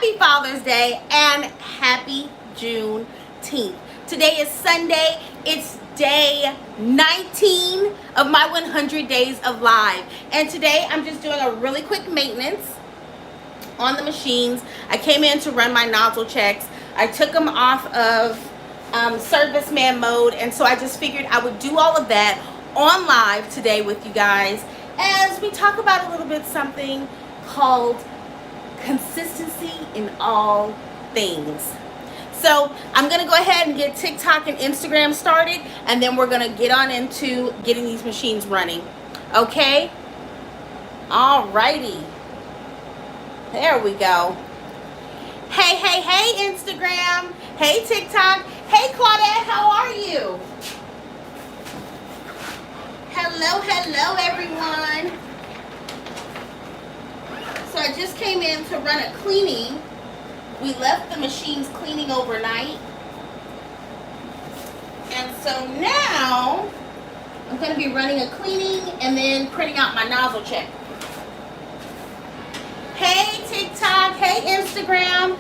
Happy Father's Day and happy Juneteenth. Today is Sunday. It's day 19 of my 100 days of live. And today I'm just doing a really quick maintenance on the machines. I came in to run my nozzle checks. I took them off of serviceman mode, and so I just figured I would do all of that on live today with you guys as we talk about a little bit something called consistency in all things. So I'm gonna go ahead and get TikTok and Instagram started, and then we're gonna get on into getting these machines running. Okay? Alrighty. There we go. Hey, hey, hey, Instagram. Hey, TikTok. Hey, Claudia, how are you? Hello, hello, everyone. So I just came in to run a cleaning. We left the machines cleaning overnight. And so now I'm going to be running a cleaning and then printing out my nozzle check. Hey, TikTok. Hey, Instagram.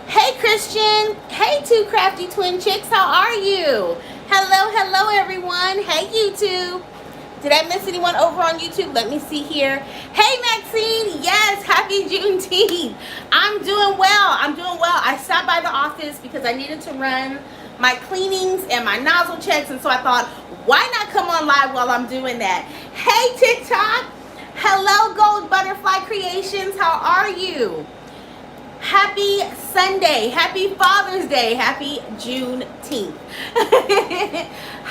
Hey, Christian. Hey, two crafty twin chicks. How are you? Hello, hello, everyone. Hey, YouTube. Did I miss anyone over on YouTube? Let me see here. Hey, Maxine. Yes, happy Juneteenth. I'm doing well. I'm doing well. I stopped by the office because I needed to run my cleanings and my nozzle checks, and so I thought, why not come on live while I'm doing that? Hey, TikTok. Hello, Gold Butterfly Creations. How are you? Happy Sunday. Happy Father's Day. Happy Juneteenth.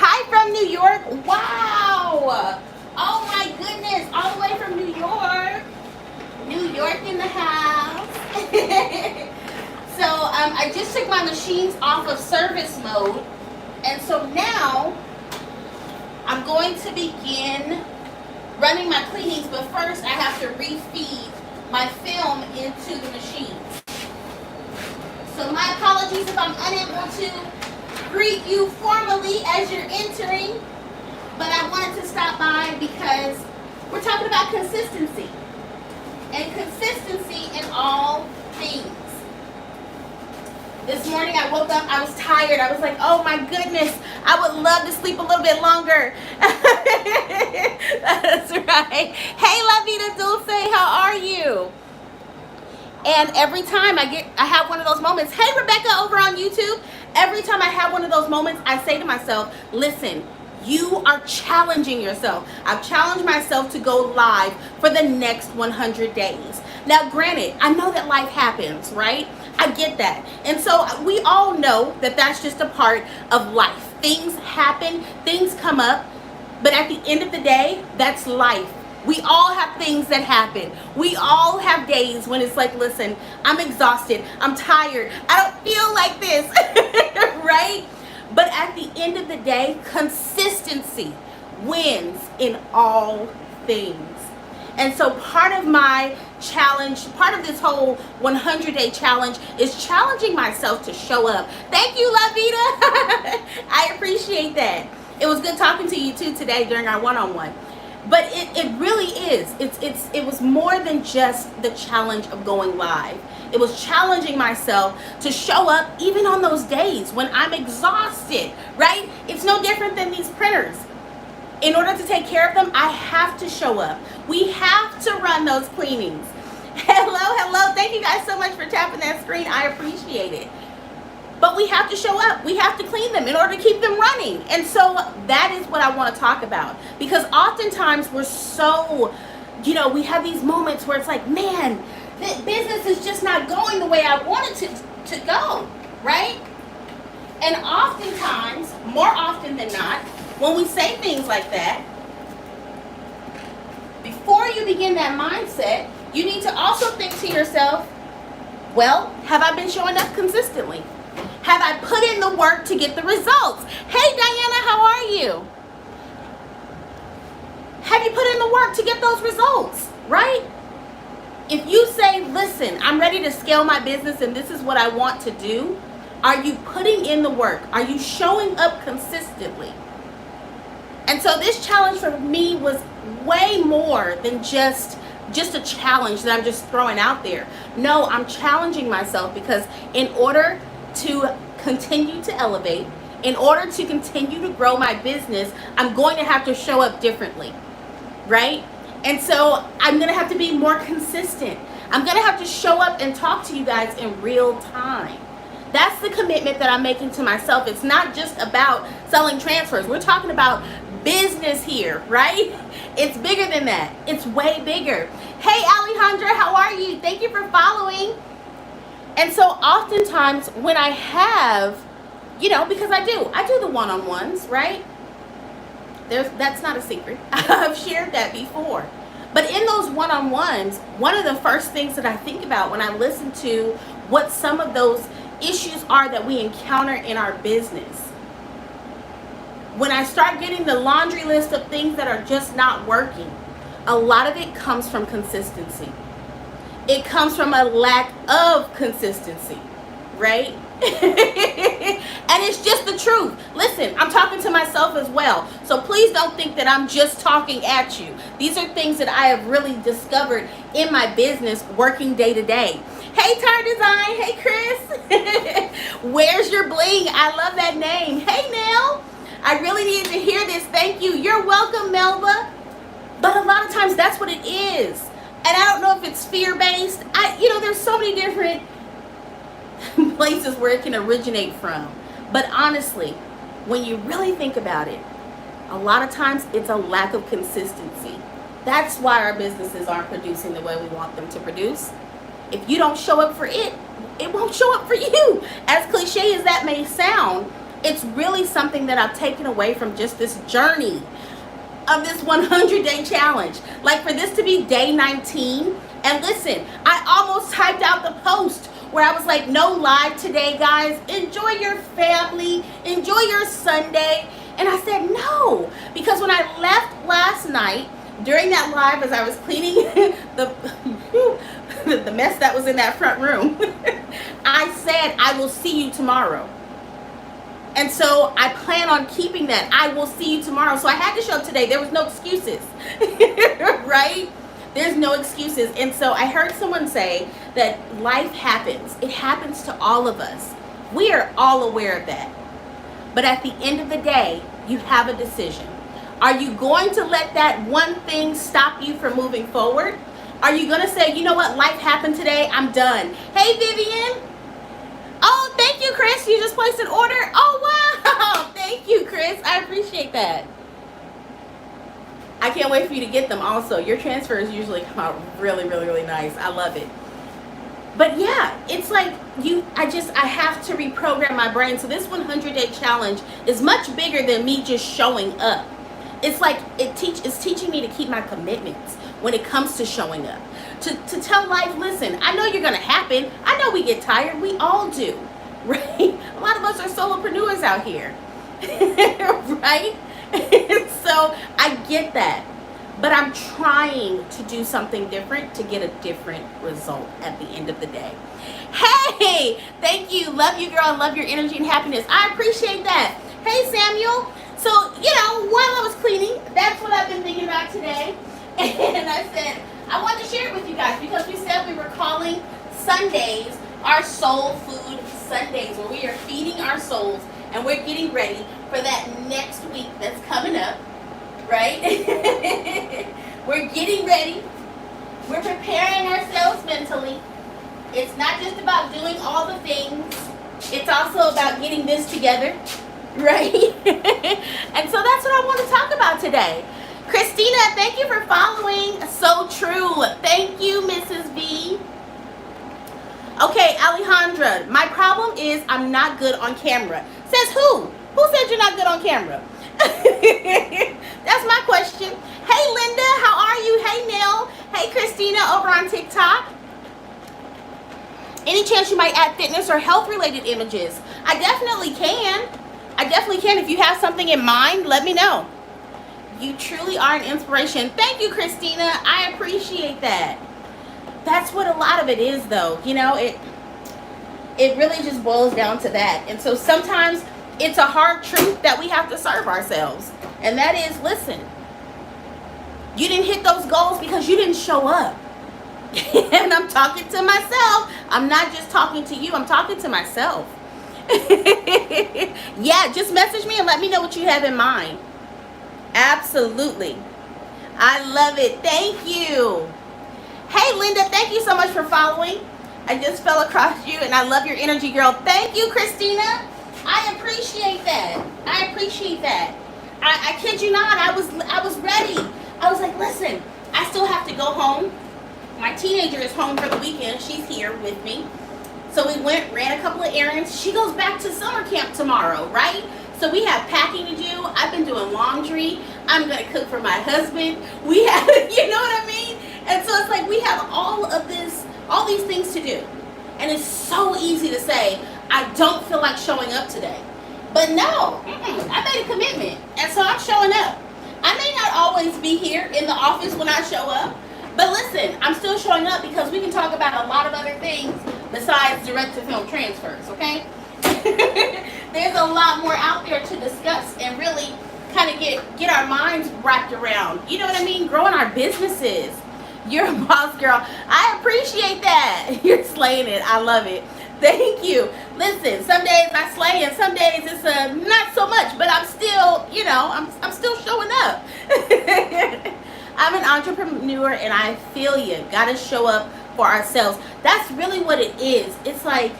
Hi from New York. Wow. Oh my goodness. All the way from New York. New York in the house. So I just took my machines off of service mode. And so now I'm going to begin running my cleanings. But first I have to refeed my film into the machines. So my apologies if I'm unable to greet you formally as you're entering, but I wanted to stop by because we're talking about consistency and consistency in all things. This morning I woke up, I was tired. I was like, oh my goodness, I would love to sleep a little bit longer. That's right. Hey, La Vida Dulce, how are you? And every time I have one of those moments. Hey, Rebecca over on YouTube. Every time I have one of those moments, I say to myself, listen, you are challenging yourself. I've challenged myself to go live for the next 100 days. Now, granted, I know that life happens, right? I get that. And so we all know that that's just a part of life. Things happen, things come up, but at the end of the day, that's life. We all have things that happen. We all have days when it's like, listen, I'm exhausted. I'm tired. I don't feel like this, right? But at the end of the day, consistency wins in all things. And so part of my challenge, part of this whole 100-day challenge is challenging myself to show up. Thank you, La Vida. I appreciate that. It was good talking to you too today during our one-on-one. But it really is. It was more than just the challenge of going live. It was challenging myself to show up even on those days when I'm exhausted, right? It's no different than these printers. In order to take care of them, I have to show up. We have to run those cleanings. Hello, hello. Thank you guys so much for tapping that screen. I appreciate it. But we have to show up. We have to clean them in order to keep them running. And so that is what I want to talk about. Because oftentimes we're so, we have these moments where it's like, man, the business is just not going the way I want it to go, right? And oftentimes, more often than not, when we say things like that, before you begin that mindset, you need to also think to yourself, well, have I been showing up consistently? Have I put in the work to get the results? Hey, Diana, how are you? Have you put in the work to get those results, right? If you say, listen, I'm ready to scale my business and this is what I want to do, are you putting in the work? Are you showing up consistently? And so this challenge for me was way more than just just a challenge that I'm just throwing out there. No, I'm challenging myself because in order to continue to elevate, in order to continue to grow my business, I'm going to have to show up differently, right? And so I'm going to have to be more consistent. I'm going to have to show up and talk to you guys in real time. That's the commitment that I'm making to myself. It's not just about selling transfers. We're talking about business here, right? It's bigger than that. It's way bigger. Hey, Alejandra, how are you? Thank you for following. And so oftentimes when I have, because I do the one-on-ones, right? That's not a secret. I've shared that before. But in those one-on-ones, one of the first things that I think about when I listen to what some of those issues are that we encounter in our business, when I start getting the laundry list of things that are just not working, a lot of it comes from consistency. It comes from a lack of consistency, right? And it's just the truth. Listen, I'm talking to myself as well. So please don't think that I'm just talking at you. These are things that I have really discovered in my business working day to day. Hey, Tar Design. Hey, Chris. Where's your bling? I love that name. Hey, Nell. I really needed to hear this. Thank you. You're welcome, Melba. But a lot of times that's what it is. And I don't know if it's fear-based. There's so many different places where it can originate from. But honestly, when you really think about it, a lot of times it's a lack of consistency. That's why our businesses aren't producing the way we want them to produce. If you don't show up for it, it won't show up for you. As cliche as that may sound, it's really something that I've taken away from just this journey of this 100-day challenge. Like for this to be day 19, and listen, I almost typed out the post where I was like, no live today, guys. Enjoy your family. Enjoy your Sunday. And I said no, because when I left last night, during that live as I was cleaning the mess that was in that front room, I said, I will see you tomorrow. And so I plan on keeping that. I will see you tomorrow. So I had to show up today. There was no excuses, right? There's no excuses. And so I heard someone say that life happens. It happens to all of us. We are all aware of that. But at the end of the day, you have a decision. Are you going to let that one thing stop you from moving forward? Are you going to say, you know what, life happened today, I'm done. Hey, Vivian. Oh, thank you, Chris. You just placed an order. Oh, wow. Thank you, Chris. I appreciate that. I can't wait for you to get them also. Your transfers usually come out really, really, really nice. I love it. But yeah, it's like I have to reprogram my brain. So this 100-day challenge is much bigger than me just showing up. It's like it's teaching me to keep my commitments when it comes to showing up. To tell life, listen, I know you're going to happen. I know we get tired. We all do, right? A lot of us are solopreneurs out here, right? So I get that. But I'm trying to do something different to get a different result at the end of the day. Hey, thank you. Love you, girl. Love your energy and happiness. I appreciate that. Hey, Samuel. So, while I was cleaning, that's what I've been thinking about today. And I said, I wanted to share it with you guys because we said we were calling Sundays our soul food Sundays, where we are feeding our souls and we're getting ready for that next week that's coming up, right? We're getting ready. We're preparing ourselves mentally. It's not just about doing all the things. It's also about getting this together, right? And so that's what I want to talk about today. Christina, thank you for following. So true. Thank you, Mrs. V. Okay, Alejandra, my problem is I'm not good on camera. Says who? Who said you're not good on camera? That's my question. Hey, Linda, how are you? Hey, Nell. Hey, Christina over on TikTok. Any chance you might add fitness or health-related images? I definitely can. If you have something in mind, let me know. You truly are an inspiration. Thank you, Christina. I appreciate that. That's what a lot of it is, though. It really just boils down to that. And so sometimes it's a hard truth that we have to serve ourselves. And that is, listen, you didn't hit those goals because you didn't show up. And I'm talking to myself. I'm not just talking to you, I'm talking to myself. Yeah, just message me and let me know what you have in mind. Absolutely. I love it. Thank you. Hey, Linda, thank you so much for following. I just fell across you, and I love your energy, girl. Thank you, Christina. I appreciate that. I appreciate that. I kid you not, I was ready. I was like, listen, I still have to go home. My teenager is home for the weekend. She's here with me. So we went, ran a couple of errands. She goes back to summer camp tomorrow, right? So we have packing to do. I've been doing laundry. I'm going to cook for my husband. We have, you know what I mean? And so it's like we have all these things to do. And it's so easy to say, I don't feel like showing up today. But no, I made a commitment. And so I'm showing up. I may not always be here in the office when I show up. But listen, I'm still showing up because we can talk about a lot of other things besides direct-to-film transfers, okay? There's a lot more out there to discuss and really kind of get our minds wrapped around. You know what I mean? Growing our businesses. You're a boss, girl. I appreciate that. You're slaying it. I love it. Thank you. Listen, some days I slay and some days it's not so much, but I'm still, you know, I'm still showing up. I'm an entrepreneur and I feel you. Gotta show up for ourselves. That's really what it is. It's like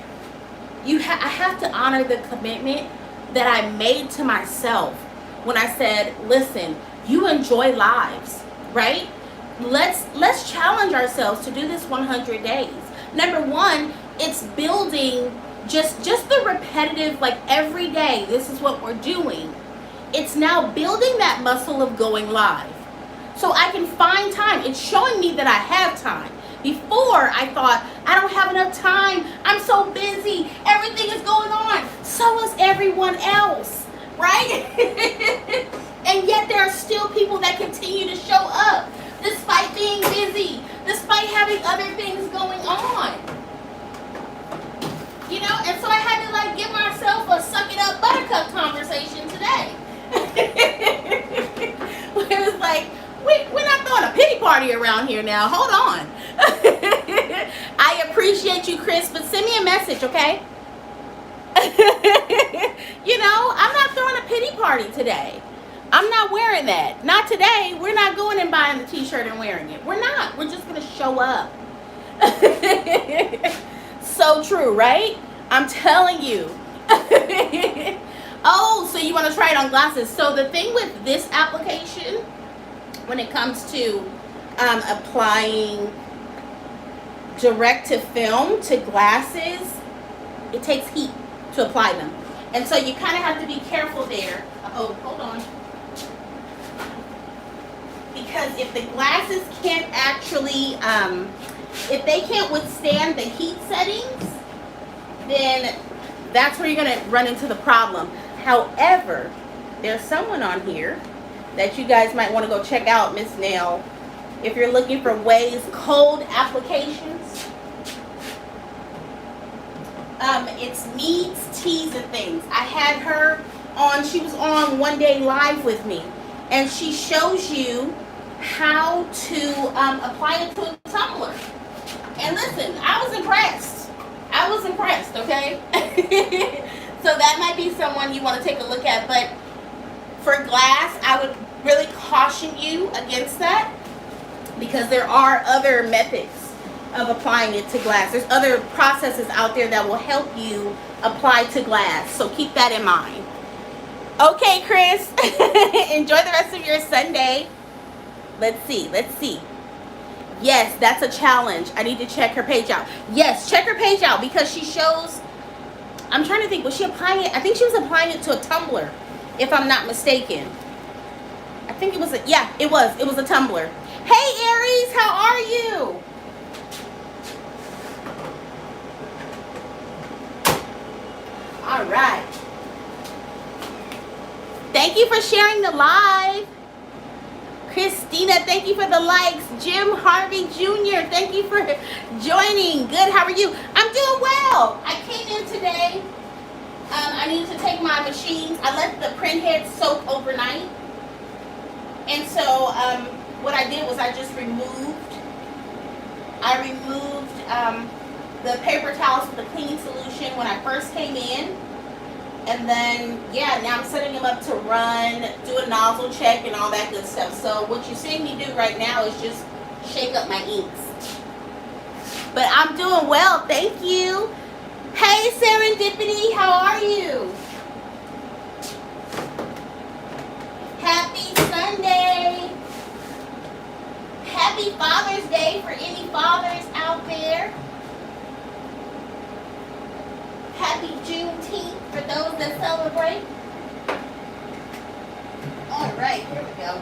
I have to honor the commitment that I made to myself when I said, listen, you enjoy lives, right? Let's challenge ourselves to do this 100 days. Number one, it's building just the repetitive, like every day, this is what we're doing. It's now building that muscle of going live. So I can find time. It's showing me that I have time. Before, I thought, I don't have enough time. I'm so busy. Everything is going on. So is everyone else, right? And yet there are still people that continue to show up despite being busy, despite having other things going on. You know, and so I had to like give myself a suck it up buttercup conversation today. It was like, we're not throwing a pity party around here now. Hold on. I appreciate you, Chris, but send me a message, okay? You know, I'm not throwing a pity party today. I'm not wearing that. Not today. We're not going and buying the t-shirt and wearing it. We're not. We're just going to show up. So true, right? I'm telling you. Oh, so you want to try it on glasses. So the thing with this application, when it comes to applying direct to film to glasses, it takes heat to apply them. And so you kind of have to be careful there. Oh, hold on. Because if the glasses can't actually, if they can't withstand the heat settings, then that's where you're going to run into the problem. However, there's someone on here that you guys might want to go check out, Miss Nail, if you're looking for ways, cold applications. It's Meads, Teas, and Things. I had her on, she was on One Day Live with me, and she shows you how to apply it to a tumbler. And listen, I was impressed. I was impressed, okay? So that might be someone you want to take a look at, but for glass, I would really caution you against that because there are other methods of applying it to glass. There's other processes out there that will help you apply to glass, so keep that in mind. Okay, Chris, enjoy the rest of your Sunday. Let's see. Yes, that's a challenge. I need to check her page out. Yes, check her page out because she shows, I'm trying to think, was she applying it? I think she was applying it to a tumbler, if I'm not mistaken. I think it was it was a tumbler. Hey, Aries, how are you? All right. Thank you for sharing the live. Christina, thank you for the likes. Jim Harvey Jr., thank you for joining. Good, how are you? I'm doing well. I came in today. I needed to take my machines. I let the print head soak overnight. And so what I did was I just removed I removed the paper towels with the cleaning solution when I first came in. And then, yeah, now I'm setting them up to run, do a nozzle check and all that good stuff. So what you're seeing me do right now is just shake up my inks. But I'm doing well, thank you. Hey, Serendipity, how are you? Happy Sunday. Happy Father's Day for any fathers out there. Happy Juneteenth for those that celebrate. All right, here we go.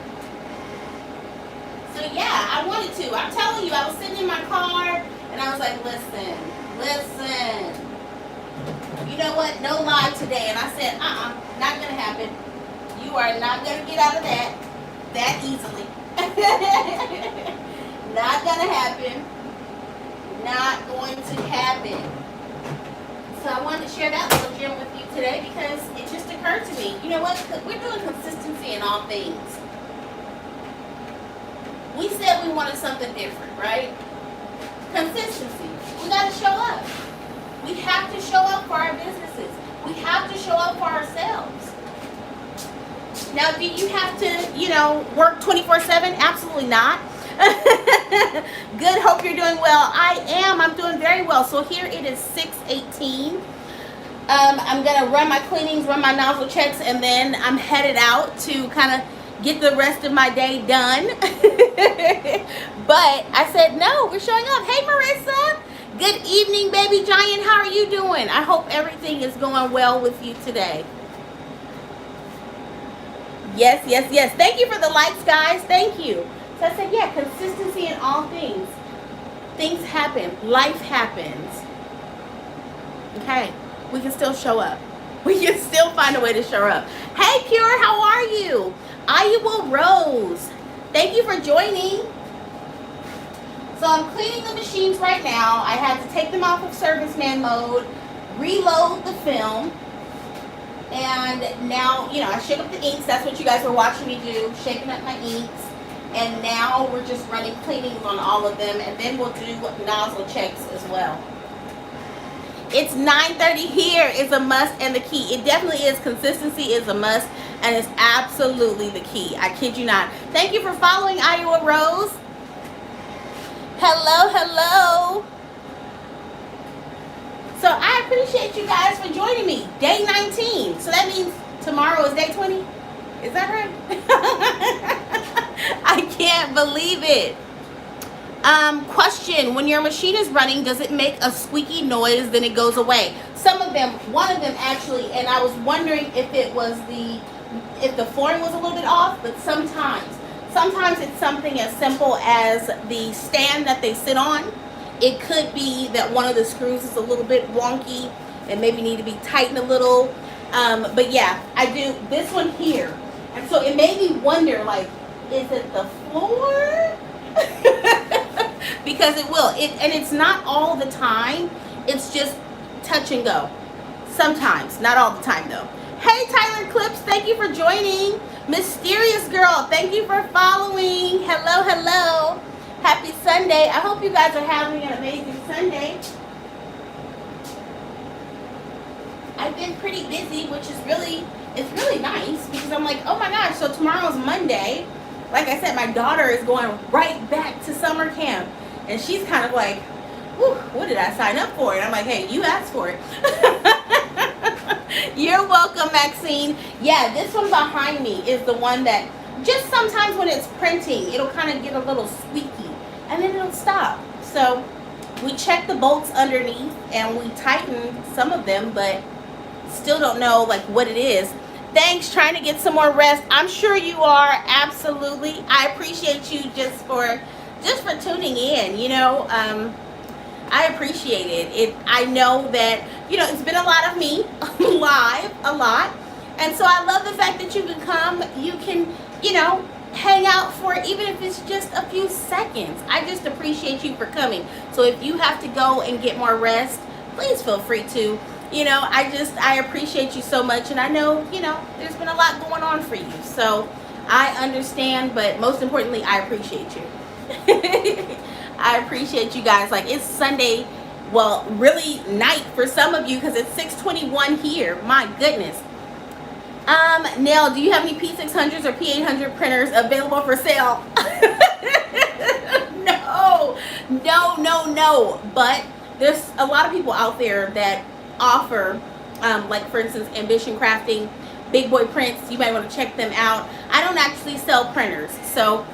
So yeah, I wanted to. I'm telling you, I was sitting in my car and I was like, listen. You know what? No lie today. And I said, not gonna happen. You are not gonna get out of that easily. Not gonna happen. Not going to happen. So I wanted to share that little gem with you today because it just occurred to me. You know what? We're doing consistency in all things. We said we wanted something different, right? Consistency. We got to show up. We have to show up for our businesses. We have to show up for ourselves. Now, do you have to, work 24/7? Absolutely not. Good, hope you're doing well. I am. I'm doing very well. So here it is 6:18. I'm going to run my cleanings, run my nozzle checks, and then I'm headed out to kind of get the rest of my day done. But I said, no, we're showing up. Hey, Marissa. Good evening, baby giant. How are you doing? I hope everything is going well with you today. Yes. Thank you for the likes, guys. Thank you. So I said, yeah, consistency in all things. Things happen. Life happens. Okay. We can still show up. We can still find a way to show up. Hey, Pure, how are you? Iowa Rose. Thank you for joining. So I'm cleaning the machines right now. I had to take them off of serviceman mode, reload the film. And now, I shook up the inks. That's what you guys were watching me do, shaking up my inks. And now we're just running cleanings on all of them. And then we'll do nozzle checks as well. It's 9:30 here is a must and the key. It definitely is. Consistency is a must. And it's absolutely the key. I kid you not. Thank you for following Iowa Rose. Hello. So I appreciate you guys for joining me. Day 19. So that means tomorrow is day 20. Is that right? I can't believe it. Question, when your machine is running, does it make a squeaky noise, then it goes away? Some of them, one of them actually, and I was wondering if the flooring was a little bit off, but sometimes it's something as simple as the stand that they sit on. It could be that one of the screws is a little bit wonky and maybe need to be tightened a little. But yeah, I do this one here. And so it made me wonder, like, is it the floor? Because it will. And it's not all the time. It's just touch and go. Sometimes. Not all the time, though. Hey, Tyler Clips. Thank you for joining. Mysterious Girl. Thank you for following. Hello. Happy Sunday. I hope you guys are having an amazing Sunday. I've been pretty busy, which is really nice because I'm like, oh my gosh, so tomorrow's Monday. Like I said, my daughter is going right back to summer camp. And she's kind of like, whew, what did I sign up for? And I'm like, hey, you asked for it. You're welcome, Maxine. Yeah, this one behind me is the one that just sometimes when it's printing, it'll kind of get a little squeaky. And then it'll stop. So we check the bolts underneath and we tighten some of them, but still don't know like what it is. Thanks, trying to get some more rest. I'm sure you are, absolutely. I appreciate you just for tuning in, I appreciate it. I know that, it's been a lot of me live, a lot. And so I love the fact that you can come, you can, hang out for even if it's just a few seconds. I just appreciate you for coming. So if you have to go and get more rest, please feel free to. I appreciate you so much. And I know, there's been a lot going on for you. So I understand, but most importantly, I appreciate you. I appreciate you guys. Like, it's Sunday, well, really night for some of you because it's 6:21 here. My goodness. Nell, do you have any P600s or P800 printers available for sale? No. But there's a lot of people out there that offer, like for instance, Ambition Crafting, Big Boy Prints. You might want to check them out. I don't actually sell printers, so,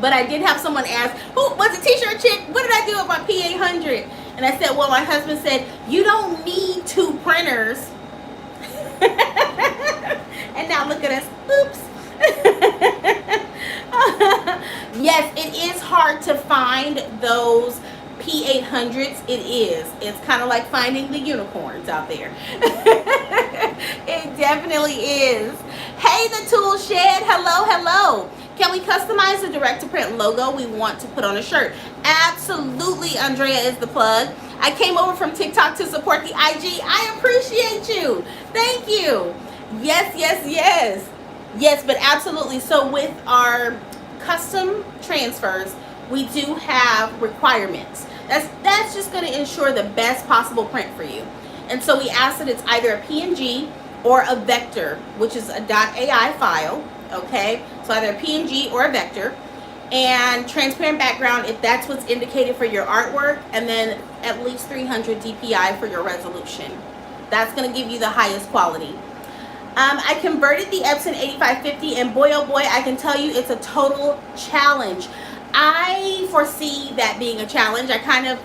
but I did have someone ask, who was a t-shirt chick? What did I do with my P800? And I said, well, my husband said, you don't need 2 printers. And now look at us. Oops. Yes, it is hard to find those P800s. It is. It's kind of like finding the unicorns out there. It definitely is. Hey, the Tool Shed. Hello. Can we customize the direct-to-print logo we want to put on a shirt? Absolutely, Andrea is the plug. I came over from TikTok to support the IG. I appreciate you. Thank you. Yes, but absolutely. So with our custom transfers, we do have requirements. That's just going to ensure the best possible print for you. And so we ask that it's either a PNG or a vector, which is a .ai file. Okay, so either a PNG or a vector, and transparent background if that's what's indicated for your artwork, and then at least 300 DPI for your resolution. That's going to give you the highest quality. I converted the Epson 8550, and boy oh boy, I can tell you it's a total challenge. I foresee that being a challenge. I kind of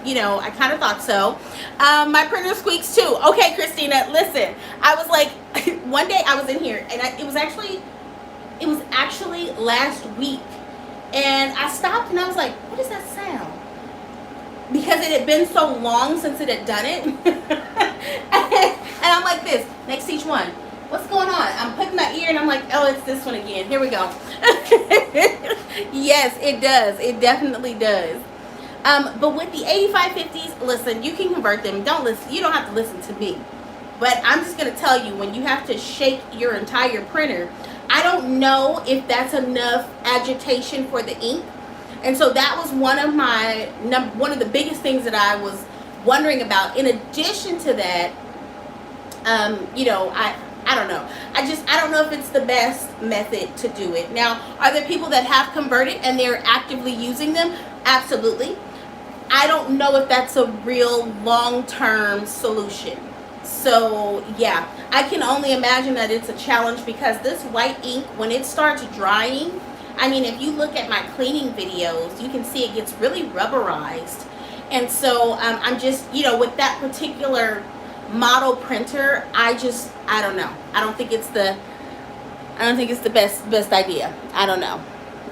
thought so. My printer squeaks too. Okay, Christina, listen. I was like, one day I was in here, and it was actually last week, and I stopped and I was like, what is that sound? Because it had been so long since it had done it. And I'm like this, next to each one. What's going on? I'm putting my ear and I'm like, oh, it's this one again. Here we go. Yes, it does. It definitely does. But with the 8550s, listen, you can convert them. Don't listen. You don't have to listen to me. But I'm just going to tell you, when you have to shake your entire printer, I don't know if that's enough agitation for the ink. And so that was one of the biggest things that I was wondering about. In addition to that, I don't know. I don't know if it's the best method to do it. Now, are there people that have converted and they're actively using them? Absolutely. I don't know if that's a real long-term solution. So yeah, I can only imagine that it's a challenge, because this white ink, when it starts drying, I mean, if you look at my cleaning videos, you can see it gets really rubberized. And so I'm just, with that particular model printer, I don't know. I don't think it's the best idea. I don't know.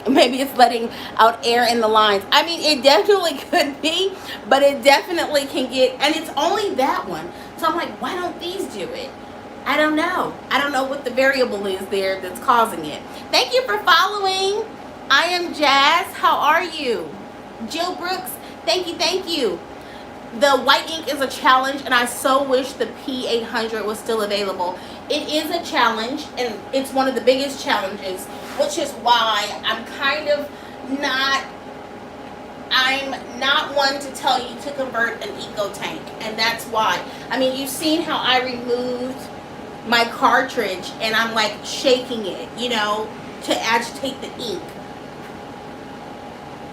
Maybe it's letting out air in the lines. I mean, it definitely could be, but it definitely can get, and it's only that one. So I'm like, why don't these do it? I don't know. I don't know what the variable is there that's causing it. Thank you for following. I am Jazz. How are you? Jill Brooks, thank you. The white ink is a challenge, and I so wish the P800 was still available. It is a challenge, and it's one of the biggest challenges, which is why I'm not one to tell you to convert an eco tank, and that's why. I mean, you've seen how I removed my cartridge, and I'm like shaking it, to agitate the ink.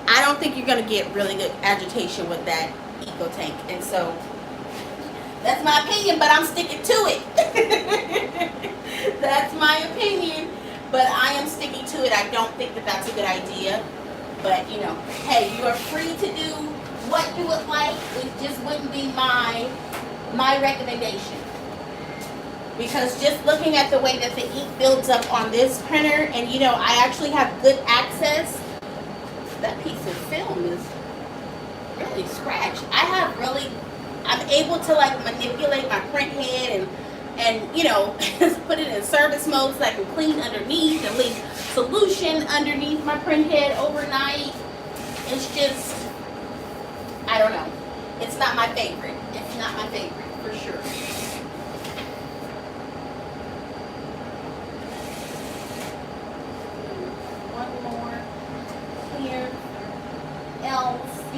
I don't think you're going to get really good agitation with that eco tank, and so that's my opinion, but I'm sticking to it. That's my opinion, but I am sticking to it. I don't think that that's a good idea, but hey, you are free to do what you would like. It just wouldn't be my recommendation, because just looking at the way that the ink builds up on this printer, and I actually have good access. That piece of film is really scratched. I'm able to like manipulate my print head and put it in service mode so I can clean underneath and leave solution underneath my print head overnight. It's just, I don't know. It's not my favorite. It's not my favorite for sure. One more here. LC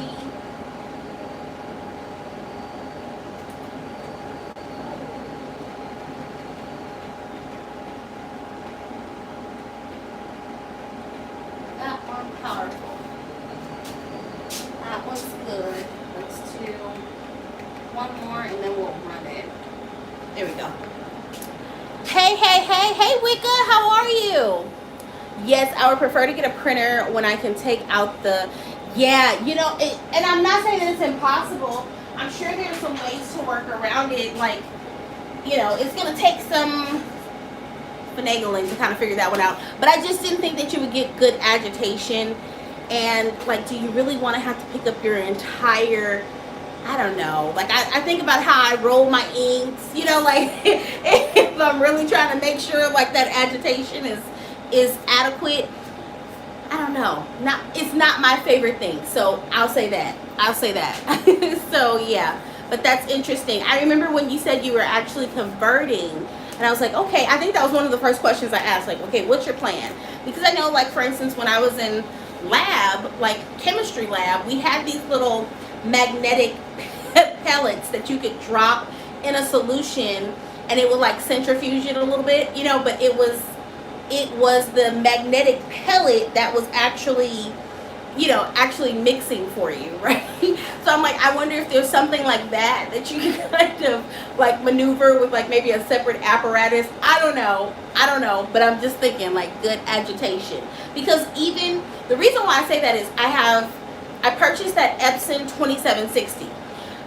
more, and then we'll run it. There we go. Hey, Wicca, how are you? Yes, I would prefer to get a printer when I can take out the, yeah, you know, and I'm not saying that it's impossible. I'm sure there's some ways to work around it. Like, you know, it's going to take some finagling to kind of figure that one out. But I just didn't think that you would get good agitation. And, like, do you really want to have to pick up your entire, I don't know. Like, I think about how I roll my inks, you know, like, if I'm really trying to make sure, like, that agitation is adequate. I don't know. It's not my favorite thing. So, I'll say that. So, yeah. But that's interesting. I remember when you said you were actually converting, and I was like, okay, I think that was one of the first questions I asked, like, okay, what's your plan? Because I know, like, for instance, when I was in lab, like chemistry lab, we had these little magnetic pellets that you could drop in a solution, and it would like centrifuge it a little bit, you know, but it was the magnetic pellet that was actually, you know, actually mixing for you, right? So I'm like, I wonder if there's something like that you can kind of like maneuver with, like maybe a separate apparatus. I don't know, but I'm just thinking like good agitation. Because even, the reason why I say that is I purchased that Epson 2760.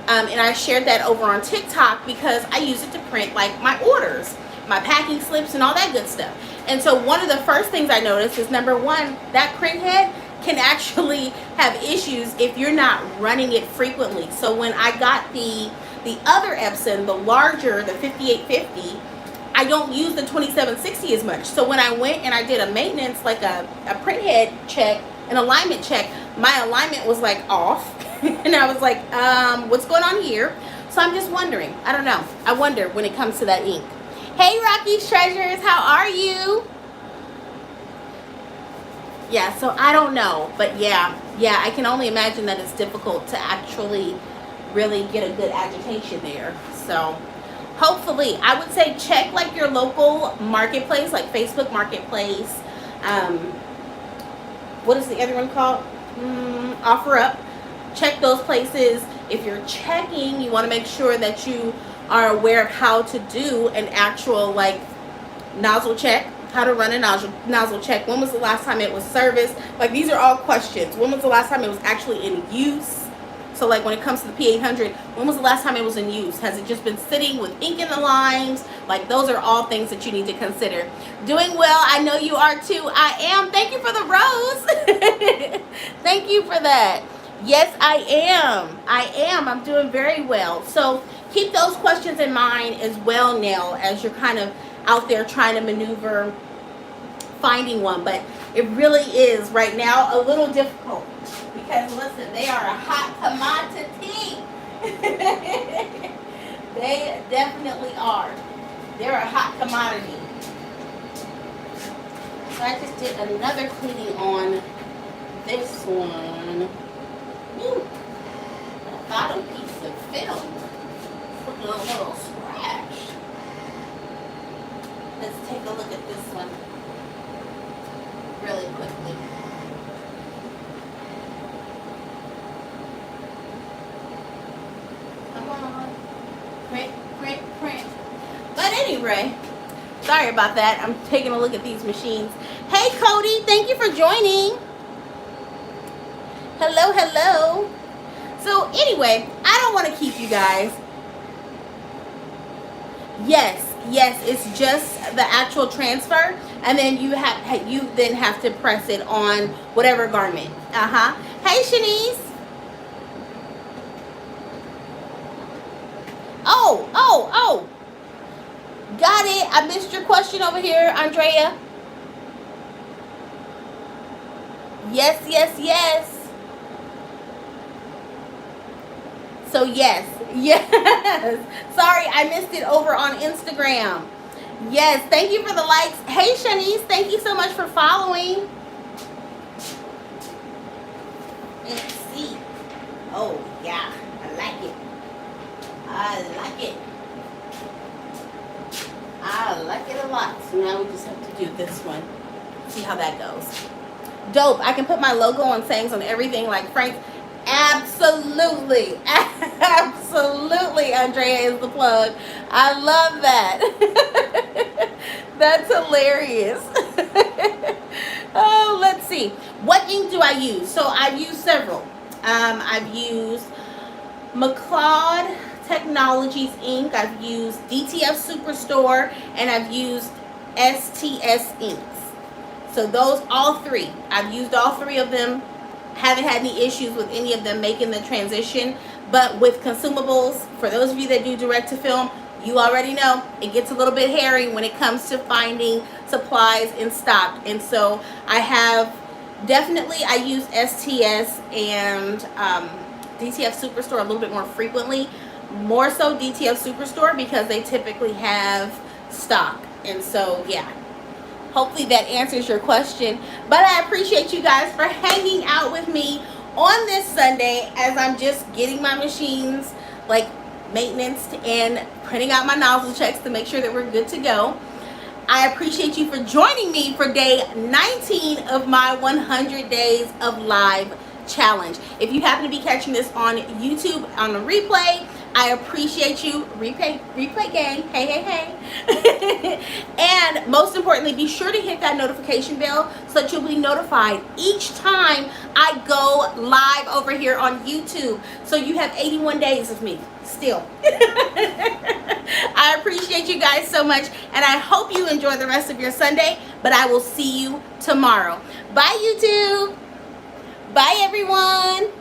And I shared that over on TikTok because I use it to print like my orders, my packing slips and all that good stuff. And so one of the first things I noticed is, number one, that print head can actually have issues if you're not running it frequently. So when I got the other Epson, the larger, the 5850, I don't use the 2760 as much. So when I went and I did a maintenance, like a print head check, an alignment check, my alignment was like off. And I was like, what's going on here? So I'm just wondering. I don't know. I wonder when it comes to that ink. Hey, Rocky's Treasures, how are you? Yeah, so I don't know. But yeah, I can only imagine that it's difficult to actually really get a good agitation there. So hopefully, I would say check like your local marketplace, like Facebook Marketplace. What is the other one called? OfferUp. Check those places. If you're checking, you want to make sure that you are aware of how to do an actual like nozzle check, how to run a nozzle check. When was the last time it was serviced? Like, these are all questions. When was the last time it was actually in use? So like when it comes to the P800, when was the last time it was in use? Has it just been sitting with ink in the lines? Like, those are all things that you need to consider. Doing well. I know you are too. I am. Thank you for the rose. Thank you for that. Yes, I am. I'm doing very well. So keep those questions in mind as well now as you're kind of out there trying to maneuver finding one. But it really is right now a little difficult because, listen, they are a hot commodity. They definitely are. They're a hot commodity. So I just did another cleaning on this one. Ooh, a bottom piece of film. Look at a little scratch. Let's take a look at this one really quickly. Come on. Print. But anyway, sorry about that. I'm taking a look at these machines. Hey, Cody, thank you for joining. Hello. So anyway, I don't want to keep you guys. Yes, it's just the actual transfer, and then you then have to press it on whatever garment. Hey, Shanice. Oh. Got it. I missed your question over here, Andrea. Yes. So yes. Sorry, I missed it over on Instagram. Yes, thank you for the likes. Hey, Shanice, thank you so much for following. Let's see. Oh, yeah, I like it. I like it a lot. So now we just have to do this one. See how that goes. Dope. I can put my logo on sayings on everything like Frank. Absolutely. Absolutely, Andrea is the plug. I love that. That's hilarious. Oh, let's see. What ink do I use? So I've used several. I've used McLeod Technologies ink. I've used DTF Superstore, and I've used STS inks. So those, all three. I've used all three of them. Haven't had any issues with any of them making the transition. But with consumables, for those of you that do direct to film, you already know it gets a little bit hairy when it comes to finding supplies in stock. And so I have definitely, I use STS and DTF Superstore a little bit more frequently. More so DTF Superstore because they typically have stock. And so, yeah. Hopefully that answers your question. But I appreciate you guys for hanging out with me on this Sunday as I'm just getting my machines like maintenance and printing out my nozzle checks to make sure that we're good to go. I appreciate you for joining me for day 19 of my 100 days of live challenge. If you happen to be catching this on YouTube on the replay, I appreciate you. Replay gang. Hey. And most importantly, be sure to hit that notification bell so that you'll be notified each time I go live over here on YouTube. So you have 81 days of me still. I appreciate you guys so much, and I hope you enjoy the rest of your Sunday, but I will see you tomorrow. Bye, YouTube. Bye, everyone.